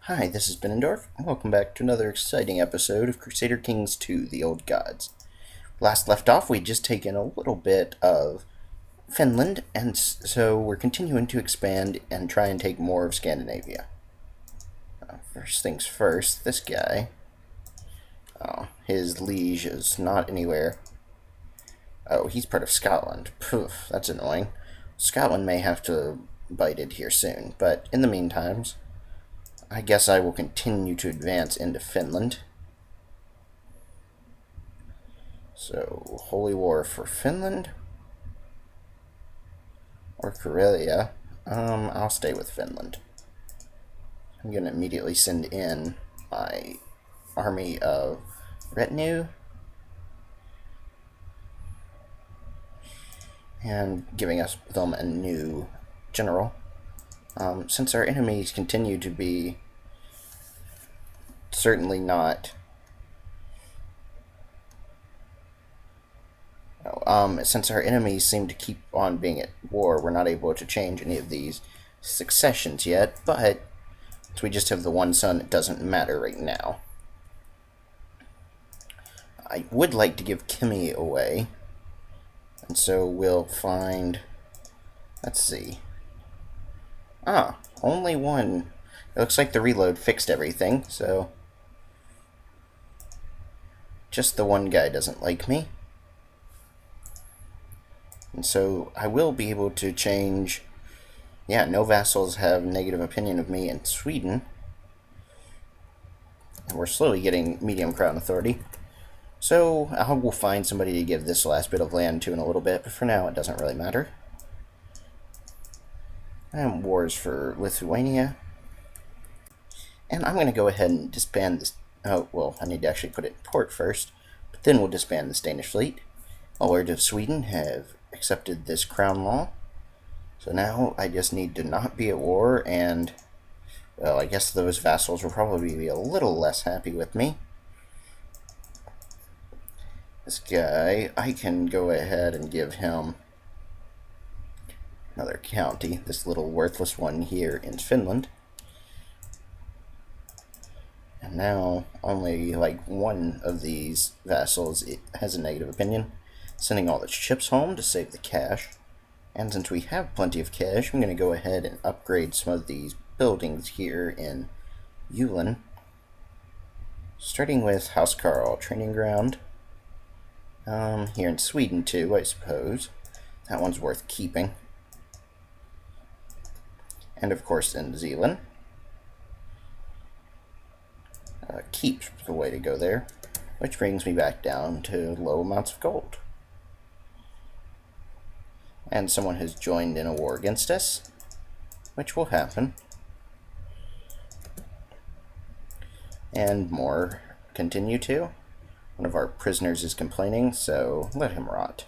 Hi, this is Benandorf, and welcome back to another exciting episode of Crusader Kings 2, The Old Gods. Last left off, we'd just taken a little bit of Finland, and so we're continuing to expand and try and take more of Scandinavia. First things first, this guy, his liege is not anywhere. Oh, he's part of Scotland. Poof, that's annoying. Scotland may have to bite it here soon, but in the meantime, I guess I will continue to advance into Finland. So, Holy War for Finland or Karelia. I'll stay with Finland. I'm going to immediately send in my army of retinue and giving them a new general. Since our enemies continue to be certainly not since our enemies seem to keep on being at war, we're not able to change any of these successions yet, but since we just have the one son, it doesn't matter right now. I would like to give Kimi away, and so we'll find, let's see, only one. It looks like the reload fixed everything, so just the one guy doesn't like me. And so I will be able to change. Yeah, no vassals have negative opinion of me in Sweden. And we're slowly getting medium crown authority. So I will find somebody to give this last bit of land to in a little bit, but for now it doesn't really matter. And wars for Lithuania. And I'm going to go ahead and disband this. Oh, well, I need to actually put it in port first. But then we'll disband the Danish fleet. All Lords of Sweden have accepted this crown law. So now I just need to not be at war, and, well, I guess those vassals will probably be a little less happy with me. This guy, I can go ahead and give him another county, this little worthless one here in Finland. And now only like one of these vassals has a negative opinion, sending all the ships home to save the cash. And since we have plenty of cash, I'm going to go ahead and upgrade some of these buildings here in Ulan. Starting with House Carl Training Ground. Here in Sweden too, I suppose. That one's worth keeping. And of course in Zealand. Keep's the way to go there. Which brings me back down to low amounts of gold. And someone has joined in a war against us, which will happen. And more continue to. One of our prisoners is complaining, so let him rot.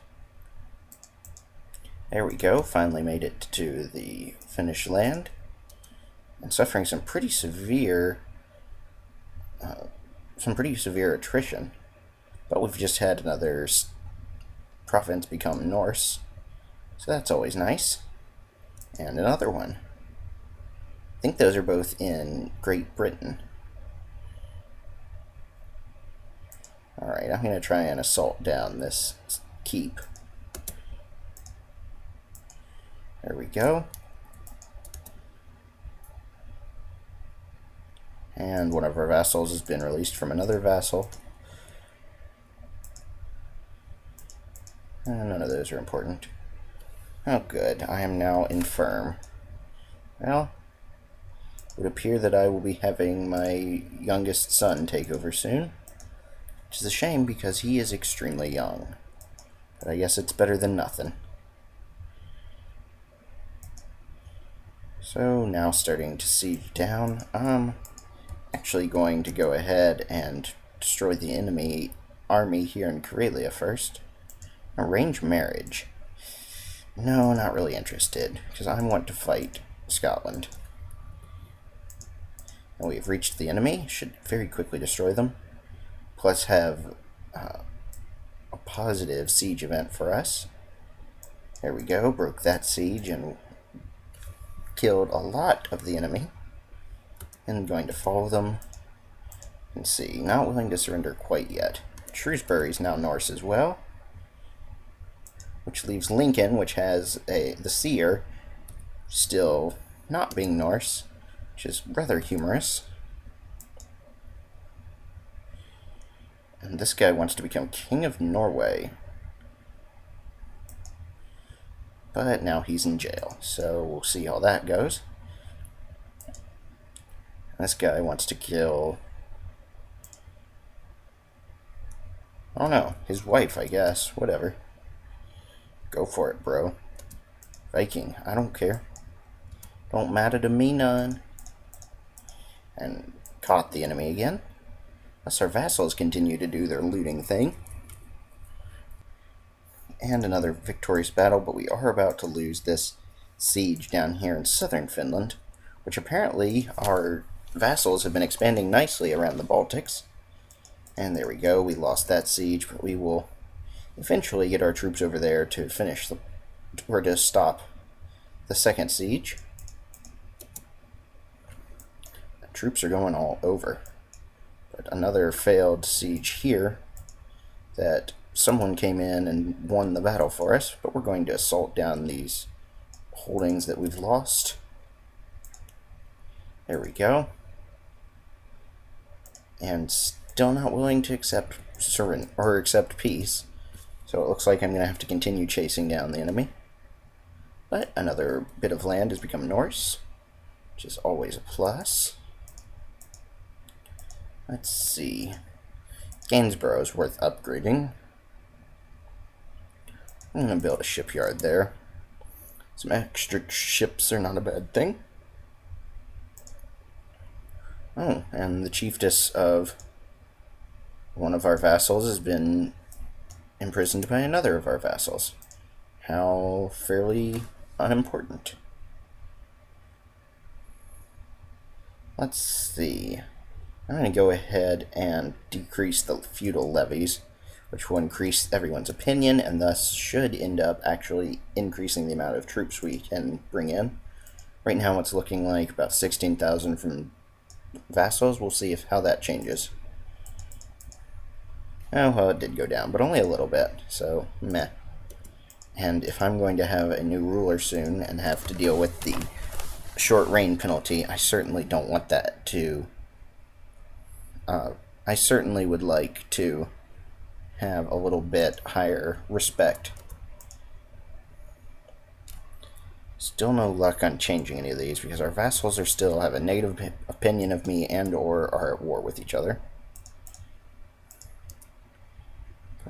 There we go, finally made it to the Finnish land. And suffering some pretty severe attrition. But we've just had another province become Norse. So that's always nice. And another one. I think those are both in Great Britain. Alright, I'm going to try and assault down this keep. There we go. And one of our vassals has been released from another vassal. And none of those are important. Oh, good. I am now infirm. Well, it would appear that I will be having my youngest son take over soon. Which is a shame because he is extremely young. But I guess it's better than nothing. So now starting to siege down. Actually going to go ahead and destroy the enemy army here in Karelia first. Arrange marriage. No, not really interested, because I want to fight Scotland. And we've reached the enemy, should very quickly destroy them. Plus have a positive siege event for us. There we go, broke that siege and killed a lot of the enemy. And going to follow them. And see, not willing to surrender quite yet. Shrewsbury's now Norse as well. Which leaves Lincoln, which has the seer, still not being Norse, which is rather humorous. And this guy wants to become King of Norway. But now he's in jail, so we'll see how that goes. This guy wants to kill... I don't know, his wife, I guess. Whatever. Go for it, bro. Viking, I don't care. Don't matter to me none. And caught the enemy again. Thus our vassals continue to do their looting thing. And another victorious battle, but we are about to lose this siege down here in southern Finland, which apparently our vassals have been expanding nicely around the Baltics. And there we go, we lost that siege, but we will eventually get our troops over there to finish or to stop the second siege. The troops are going all over. But another failed siege here that someone came in and won the battle for us, but we're going to assault down these holdings that we've lost. There we go. And still not willing to accept peace. So it looks like I'm going to have to continue chasing down the enemy. But another bit of land has become Norse, which is always a plus. Let's see. Gainsborough is worth upgrading. I'm going to build a shipyard there. Some extra ships are not a bad thing. Oh, and the chiefess of one of our vassals has been imprisoned by another of our vassals. How fairly unimportant. Let's see. I'm going to go ahead and decrease the feudal levies, which will increase everyone's opinion, and thus should end up actually increasing the amount of troops we can bring in. Right now it's looking like about 16,000 from vassals. We'll see how that changes. Oh, well, it did go down, but only a little bit, so meh. And if I'm going to have a new ruler soon and have to deal with the short reign penalty, I certainly don't want that to... I certainly would like to have a little bit higher respect. Still no luck on changing any of these because our vassals are still have a negative opinion of me and or are at war with each other.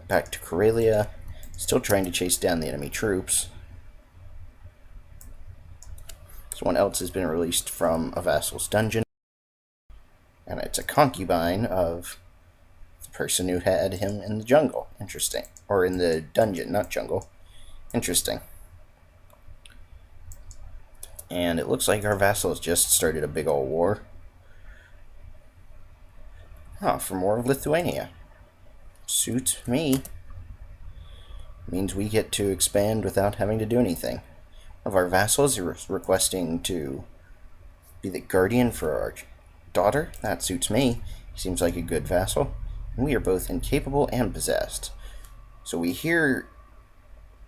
Back to Karelia, still trying to chase down the enemy troops. Someone else has been released from a vassal's dungeon, and it's a concubine of the person who had him in the jungle. Interesting. Or in the dungeon, not jungle. Interesting. And it looks like our vassals just started a big old war. For more of Lithuania. Suits me. Means we get to expand without having to do anything. One of our vassals is requesting to be the guardian for our daughter. That suits me. He seems like a good vassal. And we are both incapable and possessed. So we hear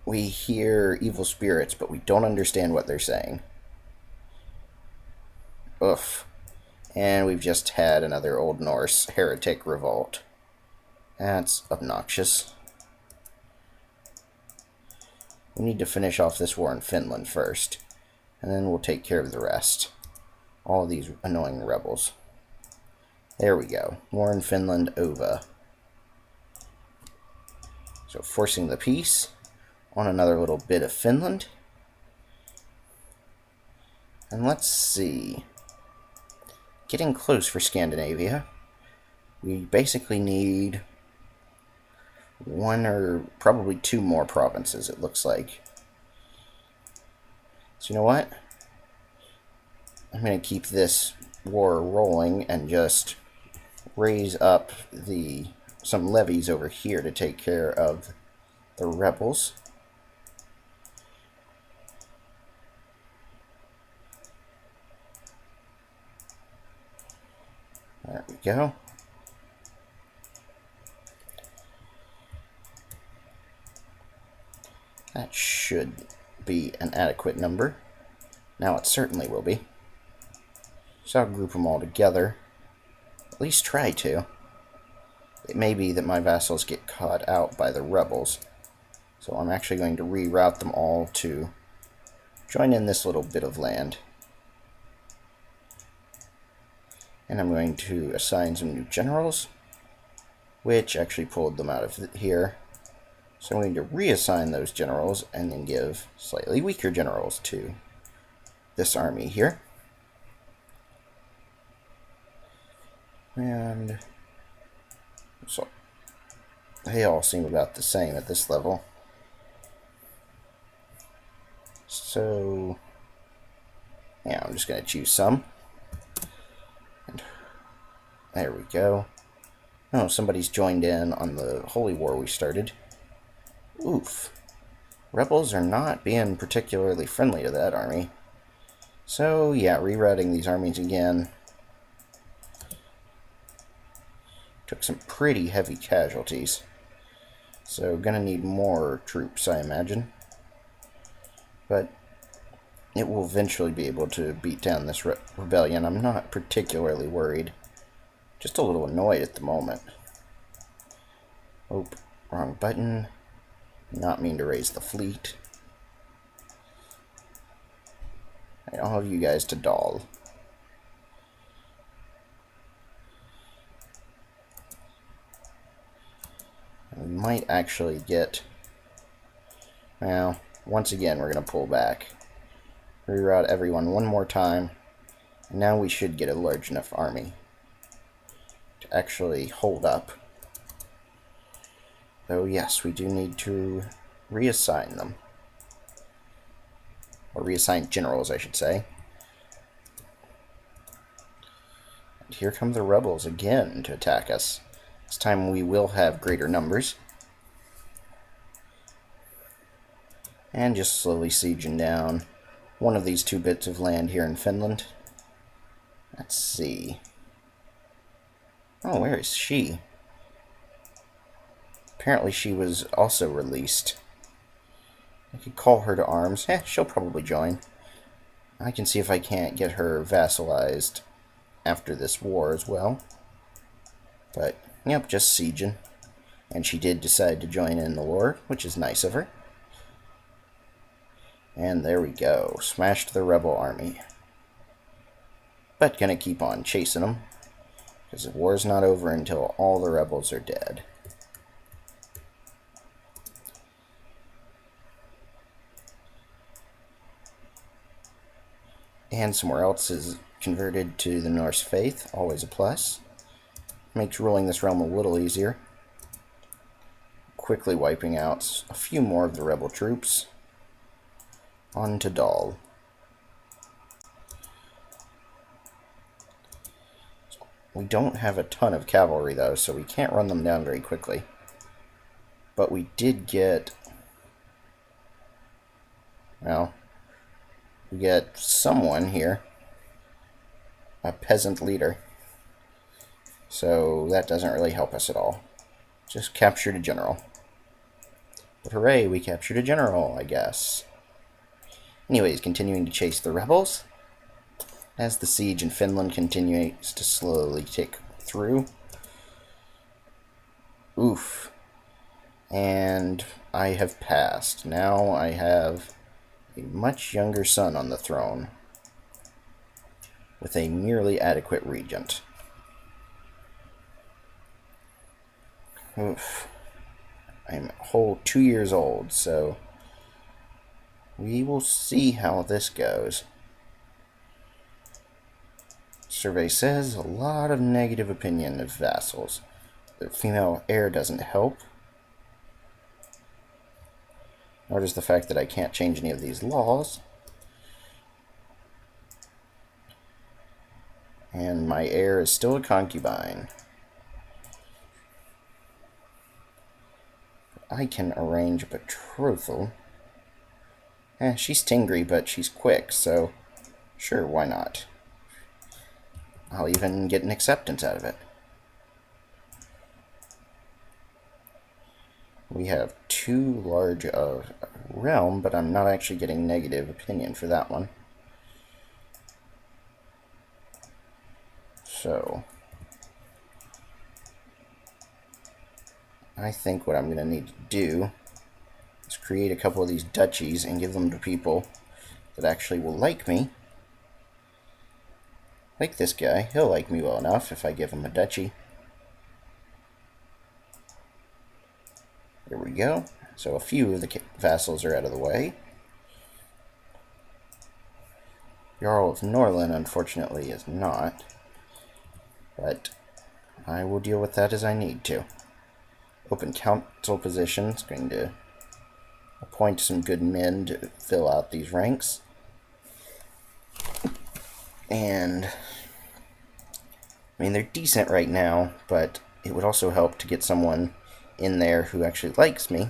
evil spirits, but we don't understand what they're saying. Oof. And we've just had another Old Norse heretic revolt. That's obnoxious. We need to finish off this war in Finland first, and then we'll take care of the rest. All of these annoying rebels. There we go. War in Finland over. So forcing the peace on another little bit of Finland. And let's see. Getting close for Scandinavia. We basically need one or probably two more provinces, it looks like. So you know what? I'm going to keep this war rolling and just raise up some levies over here to take care of the rebels. There we go. That should be an adequate number. Now it certainly will be. So I'll group them all together. At least try to. It may be that my vassals get caught out by the rebels. So I'm actually going to reroute them all to join in this little bit of land. And I'm going to assign some new generals, which actually pulled them out of here. So I'm going to reassign those generals and then give slightly weaker generals to this army here. And so they all seem about the same at this level. So yeah, I'm just going to choose some. And there we go. Oh, somebody's joined in on the holy war we started. Oof. Rebels are not being particularly friendly to that army. So yeah, rerouting these armies again. Took some pretty heavy casualties. So gonna need more troops, I imagine. But it will eventually be able to beat down this rebellion. I'm not particularly worried. Just a little annoyed at the moment. Oh, wrong button. Not mean to raise the fleet. All of you guys to Dahl. We might actually get... Well, once again, we're going to pull back. Reroute everyone one more time. And now we should get a large enough army to actually hold up. Though, yes, we do need to reassign them. Or reassign generals, I should say. And here come the rebels again to attack us. This time we will have greater numbers. And just slowly sieging down one of these two bits of land here in Finland. Let's see. Oh, where is she? Apparently she was also released. I could call her to arms. She'll probably join. I can see if I can't get her vassalized after this war as well. But, yep, just sieging. And she did decide to join in the war, which is nice of her. And there we go. Smashed the rebel army. But gonna keep on chasing them, because the war's not over until all the rebels are dead. And somewhere else is converted to the Norse faith, always a plus. Makes ruling this realm a little easier. Quickly wiping out a few more of the rebel troops. On to Dahl. We don't have a ton of cavalry though, so we can't run them down very quickly. But we did get... Well, we get someone here. A peasant leader. So that doesn't really help us at all. Just captured a general. But hooray, we captured a general, I guess. Anyways, continuing to chase the rebels. As the siege in Finland continues to slowly tick through. Oof. And I have passed. Now I have a much younger son on the throne. With a merely adequate regent. Oof. I'm a whole 2 years old, so we will see how this goes. Survey says a lot of negative opinion of vassals. The female heir doesn't help. Nor does the fact that I can't change any of these laws. And my heir is still a concubine. I can arrange a betrothal. She's tingry, but she's quick, so sure, why not? I'll even get an acceptance out of it. We have too large of a realm, but I'm not actually getting negative opinion for that one. So, I think what I'm going to need to do is create a couple of these duchies and give them to people that actually will like me. Like this guy. He'll like me well enough if I give him a duchy. There we go. So a few of the vassals are out of the way. Jarl of Norland, unfortunately, is not. But I will deal with that as I need to. Open council positions. Going to appoint some good men to fill out these ranks. And I mean, they're decent right now, but it would also help to get someone in there who actually likes me,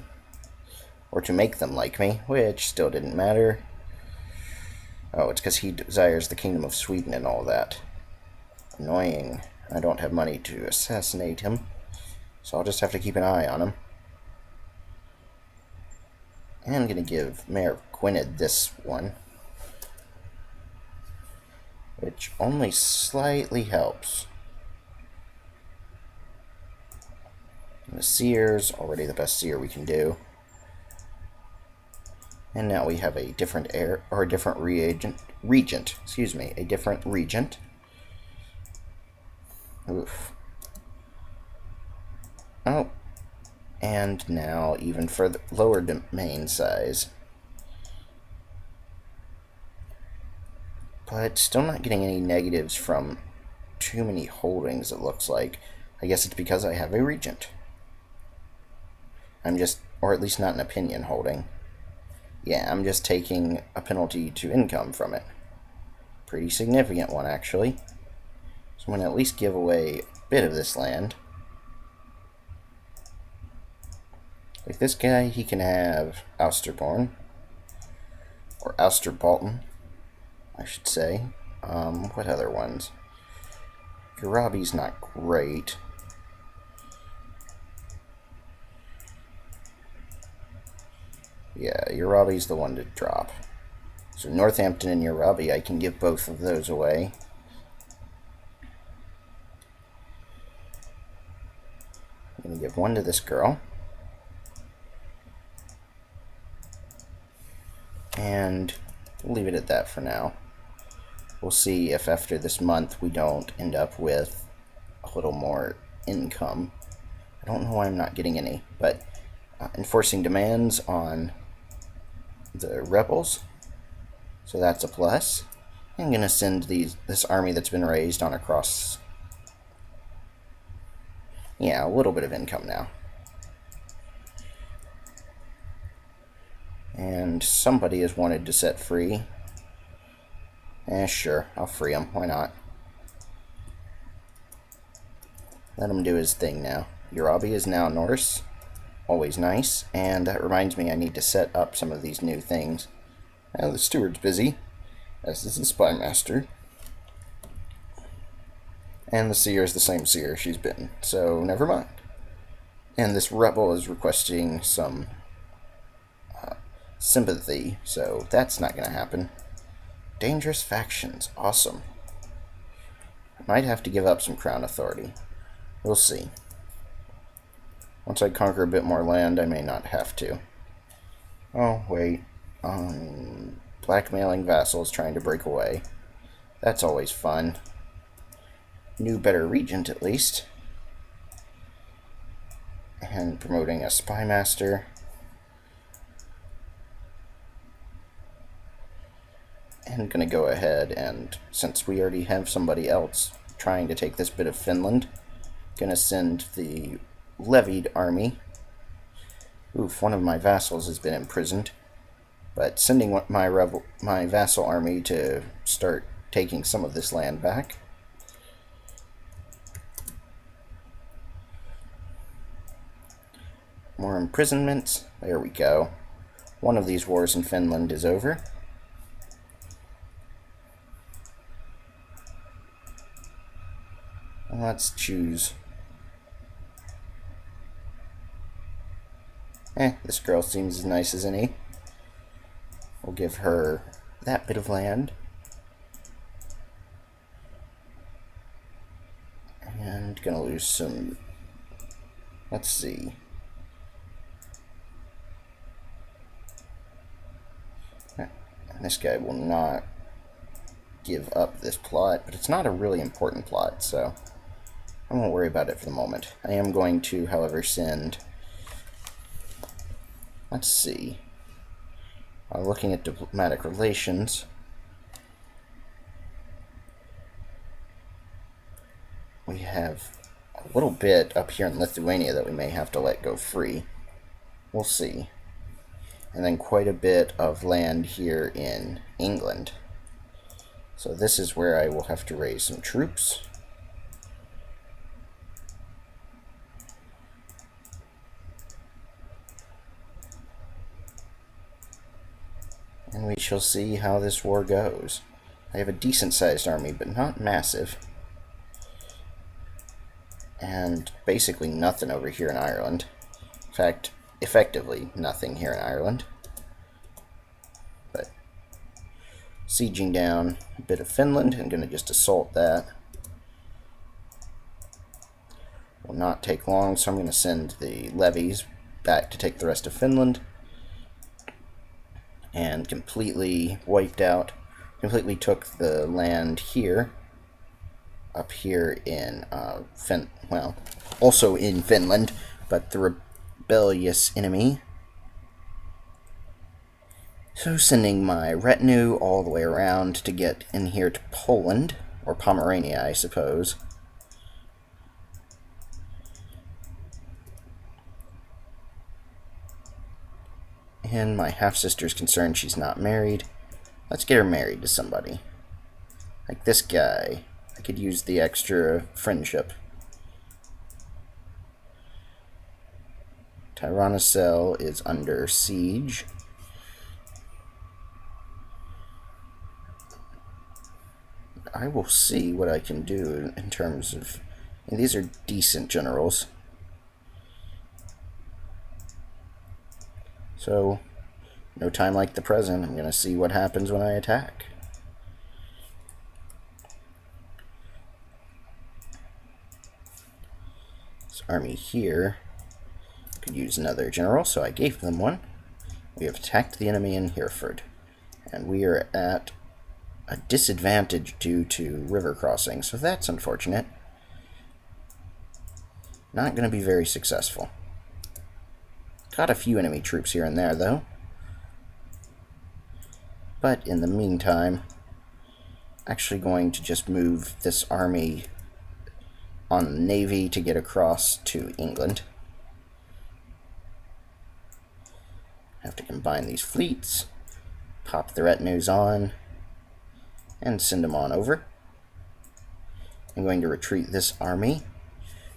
or to make them like me, which still didn't matter. Oh, it's because he desires the Kingdom of Sweden and all that. Annoying. I don't have money to assassinate him, so I'll just have to keep an eye on him. And I'm going to give Mayor Gwynedd this one, which only slightly helps. And the seers, already the best seer we can do. And now we have a different heir, or a different regent, excuse me, a different regent. Oof. Oh, and now even further lower domain size. But still not getting any negatives from too many holdings, it looks like. I guess it's because I have a regent. I'm just, or at least not an opinion holding. Yeah, I'm just taking a penalty to income from it. Pretty significant one, actually. So I'm going to at least give away a bit of this land. Like this guy, he can have Austerborn. Or Austerbalten, I should say. What other ones? Garabi's not great. Yeah, Urabi's the one to drop. So Northampton and Urabi, I can give both of those away. I'm going to give one to this girl. And we'll leave it at that for now. We'll see if after this month we don't end up with a little more income. I don't know why I'm not getting any, but enforcing demands on the rebels, so that's a plus. I'm going to send this army that's been raised on across. Yeah, a little bit of income now. And somebody is wanted to set free. Sure, I'll free him. Why not? Let him do his thing now. Urabi is now Norse. Always nice. And that reminds me I need to set up some of these new things. Now the steward's busy, as is the spy master. And the seer is the same seer she's been, so never mind. And this rebel is requesting some sympathy, so that's not going to happen. Dangerous factions. Awesome. I might have to give up some crown authority. We'll see. Once I conquer a bit more land, I may not have to. Oh, wait. Blackmailing vassals trying to break away. That's always fun. New, better regent, at least. And promoting a spy master. And going to go ahead and, since we already have somebody else trying to take this bit of Finland, going to send the levied army. Oof, one of my vassals has been imprisoned. But sending my vassal army to start taking some of this land back. More imprisonments. There we go. One of these wars in Finland is over. Let's choose... this girl seems as nice as any. We'll give her that bit of land. And gonna lose some... Let's see. This guy will not give up this plot, but it's not a really important plot, so I won't worry about it for the moment. I am going to, however, send... Let's see. Looking at diplomatic relations, we have a little bit up here in Lithuania that we may have to let go free. We'll see. And then quite a bit of land here in England. So this is where I will have to raise some troops. And we shall see how this war goes. I have a decent-sized army, but not massive. And basically nothing over here in Ireland. In fact, effectively nothing here in Ireland. But sieging down a bit of Finland. I'm going to just assault that. Will not take long, so I'm going to send the levies back to take the rest of Finland. And completely wiped out, completely took the land here, up here in, also in Finland, but the rebellious enemy. So sending my retinue all the way around to get in here to Poland, or Pomerania, I suppose. And my half-sister's concerned she's not married. Let's get her married to somebody. Like this guy. I could use the extra friendship. Tyrannicell is under siege. I will see what I can do in terms of... these are decent generals. So, no time like the present. I'm going to see what happens when I attack. This army here could use another general, so I gave them one. We have attacked the enemy in Hereford, and we are at a disadvantage due to river crossing, so that's unfortunate. Not going to be very successful. Got a few enemy troops here and there, though. But in the meantime, actually going to just move this army on the navy to get across to England. Have to combine these fleets, pop the retinues on, and send them on over. I'm going to retreat this army,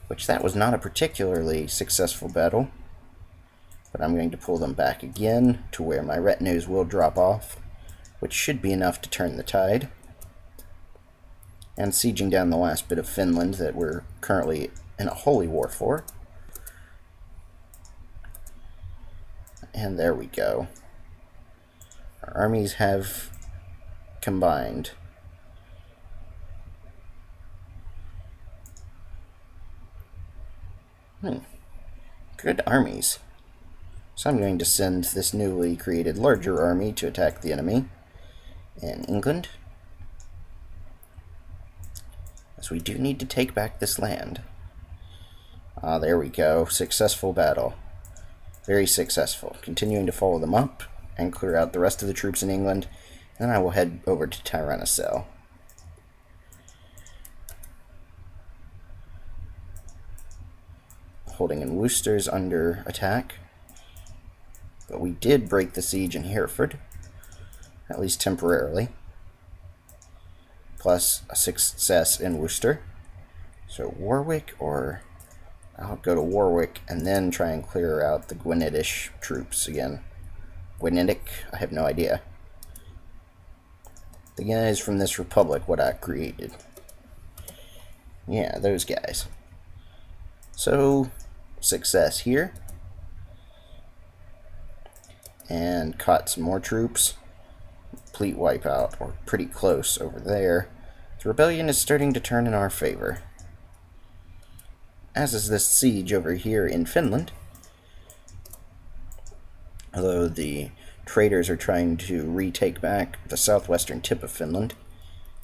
which that was not a particularly successful battle. But I'm going to pull them back again to where my retinues will drop off, which should be enough to turn the tide. And sieging down the last bit of Finland that we're currently in a holy war for. And there we go. Our armies have combined. Good armies. So I'm going to send this newly created larger army to attack the enemy in England. As we do need to take back this land. There we go. Successful battle. Very successful. Continuing to follow them up and clear out the rest of the troops in England. And then I will head over to Tyrannicell. Holding in Worcester's under attack. But we did break the siege in Hereford, at least temporarily, plus a success in Worcester. So Warwick, or I'll go to Warwick and then try and clear out the Gwyneddish troops again. Gwynedic? I have no idea. The guys from this republic, what I created. Yeah, those guys. So, success here. And caught some more troops. Complete wipeout, or pretty close over there. The rebellion is starting to turn in our favor. As is this siege over here in Finland. Although the traders are trying to retake back the southwestern tip of Finland.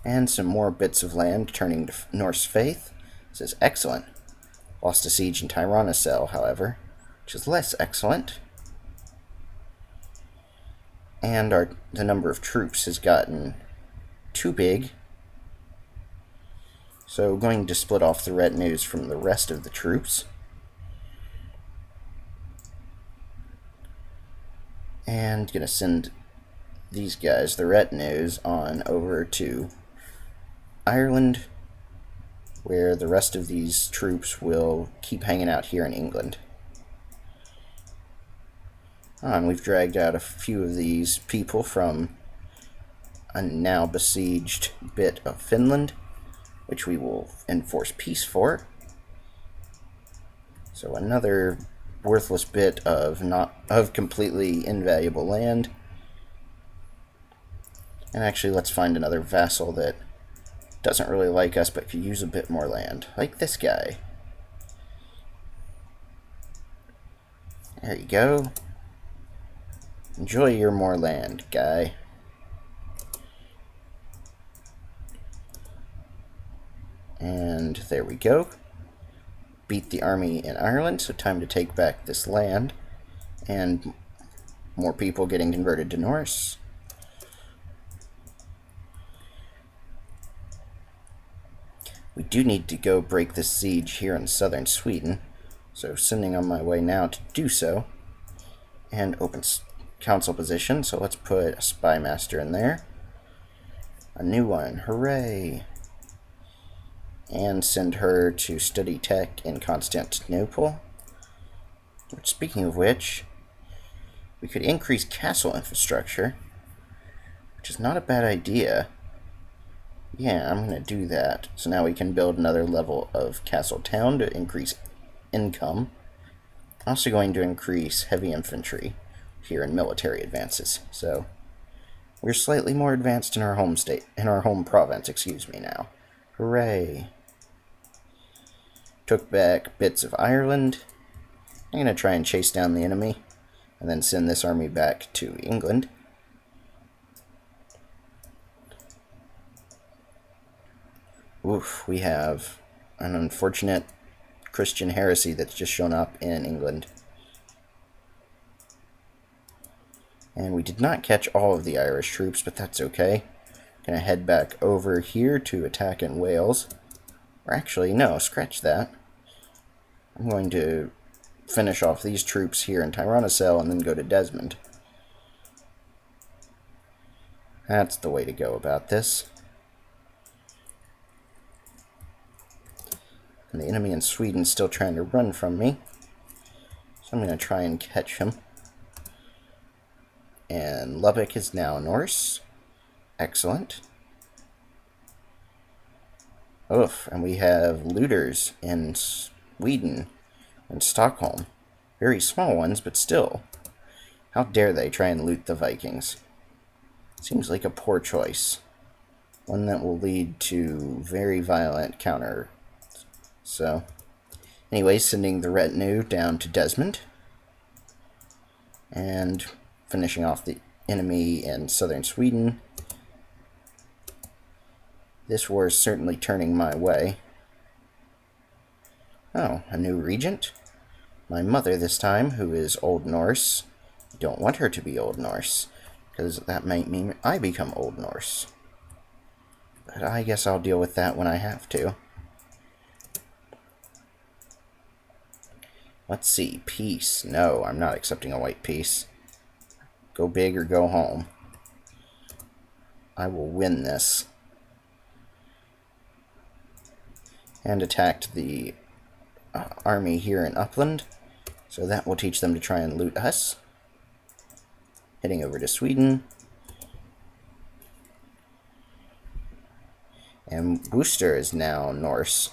And some more bits of land turning to Norse faith. This is excellent. Lost a siege in Tyrannicell, however, which is less excellent. And the number of troops has gotten too big. So going to split off the retinues from the rest of the troops. And going to send these guys, the retinues, on over to Ireland, where the rest of these troops will keep hanging out here in England. And we've dragged out a few of these people from a now besieged bit of Finland, which we will enforce peace for. So another worthless bit of completely invaluable land. And actually, let's find another vassal that doesn't really like us but could use a bit more land, like this guy. There you go. Enjoy your more land, guy. And there we go. Beat the army in Ireland, so time to take back this land. And more people getting converted to Norse. We do need to go break this siege here in southern Sweden, so sending on my way now to do so. And open council position, so let's put a spy master in there. A new one, hooray! And send her to study tech in Constantinople. Speaking of which, we could increase castle infrastructure, which is not a bad idea. Yeah, I'm going to do that. So now we can build another level of castle town to increase income. Also going to increase heavy infantry here in military advances. So we're slightly more advanced in our home state, in our home province, excuse me now. Hooray. Took back bits of Ireland. I'm going to try and chase down the enemy and then send this army back to England. Oof, we have an unfortunate Christian heresy that's just shown up in England. And we did not catch all of the Irish troops, but that's okay. Gonna head back over here to attack in Wales. Or actually, no, scratch that. I'm going to finish off these troops here in Tyrannicell and then go to Desmond. That's the way to go about this. And the enemy in Sweden is still trying to run from me. So I'm going to try and catch him. And Lubbock is now Norse. Excellent. Oof, and we have looters in Sweden and Stockholm. Very small ones, but still. How dare they try and loot the Vikings? Seems like a poor choice. One that will lead to very violent counter. So, anyway, sending the retinue down to Desmond. And finishing off the enemy in southern Sweden. This war is certainly turning my way. Oh, a new regent? My mother this time, who is Old Norse. Don't want her to be Old Norse, because that might mean I become Old Norse. But I guess I'll deal with that when I have to. Let's see, peace. No, I'm not accepting a white peace. Go big or go home. I will win this. And attacked the army here in Uppland. So that will teach them to try and loot us. Heading over to Sweden. And Worcester is now Norse.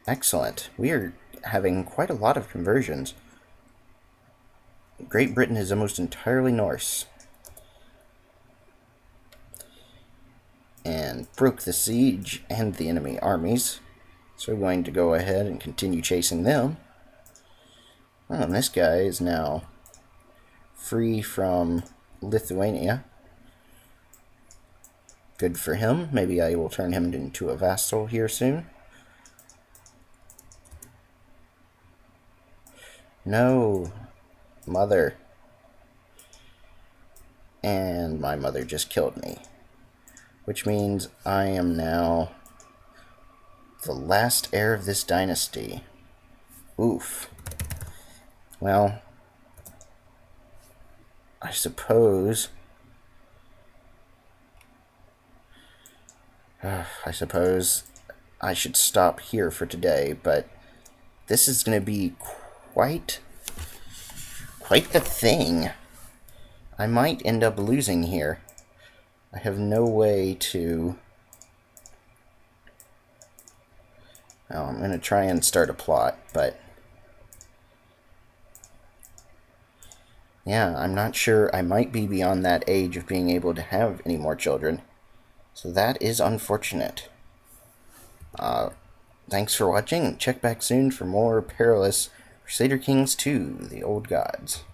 Excellent. We are having quite a lot of conversions. Great Britain is almost entirely Norse. And broke the siege and the enemy armies. So we're going to go ahead and continue chasing them. Oh, and this guy is now free from Lithuania. Good for him. Maybe I will turn him into a vassal here soon. No, mother. And my mother just killed me. Which means I am now the last heir of this dynasty. Oof. Well, I suppose I should stop here for today, but this is going to be quite the thing. I might end up losing here. I have no way to... Oh, I'm going to try and start a plot, but... Yeah, I'm not sure. I might be beyond that age of being able to have any more children. So that is unfortunate. Thanks for watching. Check back soon for more perilous Crusader Kings 2, The Old Gods.